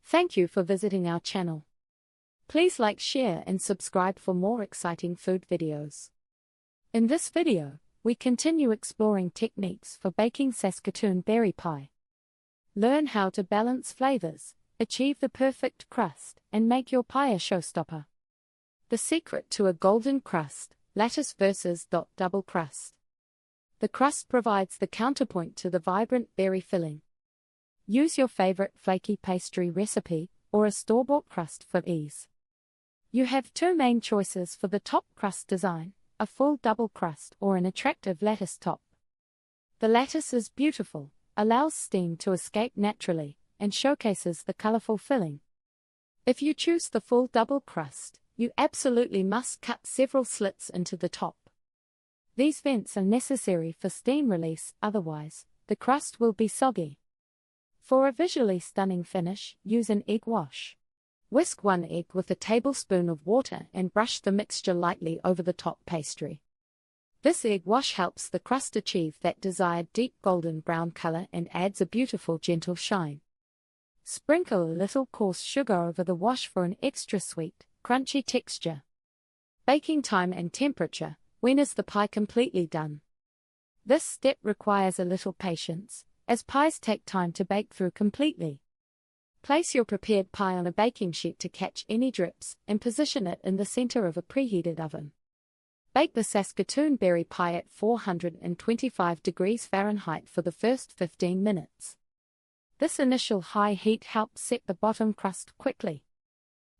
Thank you for visiting our channel. Please like, share and subscribe for more exciting food videos. In this video, we continue exploring techniques for baking Saskatoon berry pie. Learn how to balance flavors, achieve the perfect crust, and make your pie a showstopper. The secret to a golden crust, lattice versus double crust. The crust provides the counterpoint to the vibrant berry filling. Use your favorite flaky pastry recipe or a store-bought crust for ease. You have two main choices for the top crust design, a full double crust or an attractive lattice top. The lattice is beautiful, allows steam to escape naturally, and showcases the colorful filling. If you choose the full double crust, you absolutely must cut several slits into the top. These vents are necessary for steam release, otherwise, the crust will be soggy. For a visually stunning finish, use an egg wash. Whisk one egg with a tablespoon of water and brush the mixture lightly over the top pastry. This egg wash helps the crust achieve that desired deep golden brown color and adds a beautiful gentle shine. Sprinkle a little coarse sugar over the wash for an extra sweet, crunchy texture. Baking time and temperature. When is the pie completely done? This step requires a little patience, as pies take time to bake through completely. Place your prepared pie on a baking sheet to catch any drips and position it in the center of a preheated oven. Bake the Saskatoon berry pie at 425 degrees Fahrenheit for the first 15 minutes. This initial high heat helps set the bottom crust quickly.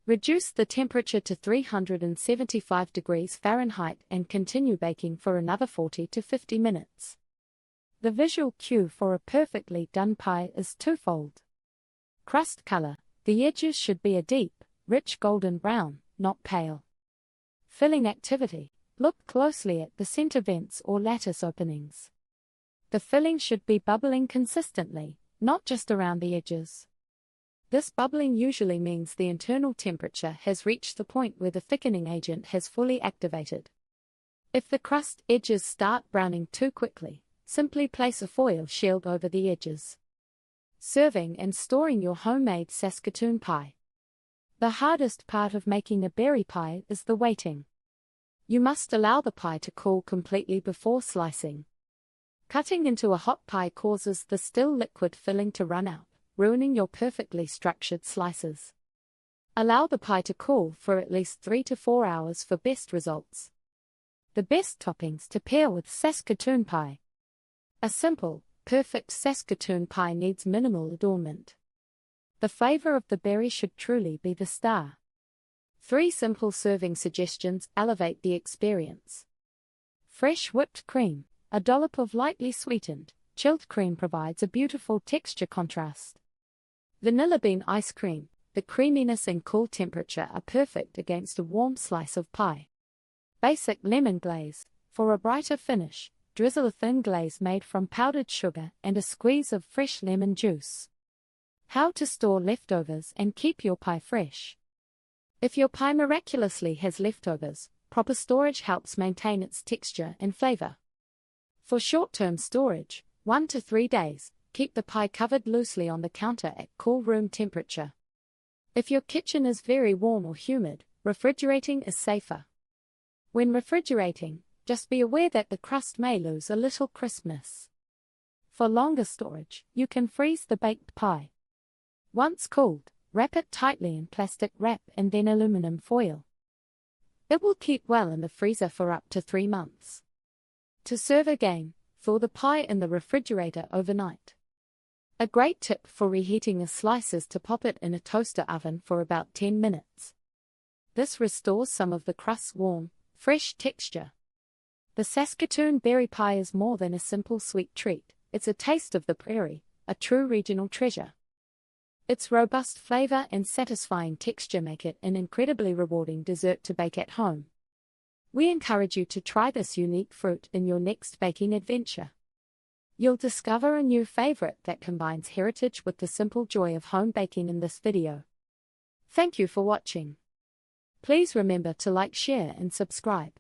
Reduce the temperature to 375 degrees Fahrenheit and continue baking for another 40 to 50 minutes. The visual cue for a perfectly done pie is twofold. Crust color. The edges should be a deep, rich golden brown, not pale. Filling activity. Look closely at the center vents or lattice openings. The filling should be bubbling consistently, not just around the edges. This bubbling usually means the internal temperature has reached the point where the thickening agent has fully activated. If the crust edges start browning too quickly, simply place a foil shield over the edges. Serving and storing your homemade Saskatoon pie. The hardest part of making a berry pie is the waiting. You must allow the pie to cool completely before slicing. Cutting into a hot pie causes the still liquid filling to run out, ruining your perfectly structured slices. Allow the pie to cool for at least 3 to 4 hours for best results. The best toppings to pair with Saskatoon pie. A simple, perfect Saskatoon pie needs minimal adornment. The flavor of the berry should truly be the star. 3 simple serving suggestions elevate the experience. Fresh whipped cream. A dollop of lightly sweetened, chilled cream provides a beautiful texture contrast. Vanilla bean ice cream. The creaminess and cool temperature are perfect against a warm slice of pie. Basic lemon glaze. For a brighter finish, drizzle a thin glaze made from powdered sugar and a squeeze of fresh lemon juice. How to store leftovers and keep your pie fresh. If your pie miraculously has leftovers, proper storage helps maintain its texture and flavor. For short-term storage, 1 to 3 days, keep the pie covered loosely on the counter at cool room temperature. If your kitchen is very warm or humid, refrigerating is safer. When refrigerating, just be aware that the crust may lose a little crispness. For longer storage, you can freeze the baked pie. Once cooled, wrap it tightly in plastic wrap and then aluminum foil. It will keep well in the freezer for up to 3 months. To serve again, thaw the pie in the refrigerator overnight. A great tip for reheating a slice is to pop it in a toaster oven for about 10 minutes. This restores some of the crust's warm, fresh texture. The Saskatoon berry pie is more than a simple sweet treat, it's a taste of the prairie, a true regional treasure. Its robust flavor and satisfying texture make it an incredibly rewarding dessert to bake at home. We encourage you to try this unique fruit in your next baking adventure. You'll discover a new favorite that combines heritage with the simple joy of home baking in this video. Thank you for watching. Please remember to like, share and subscribe.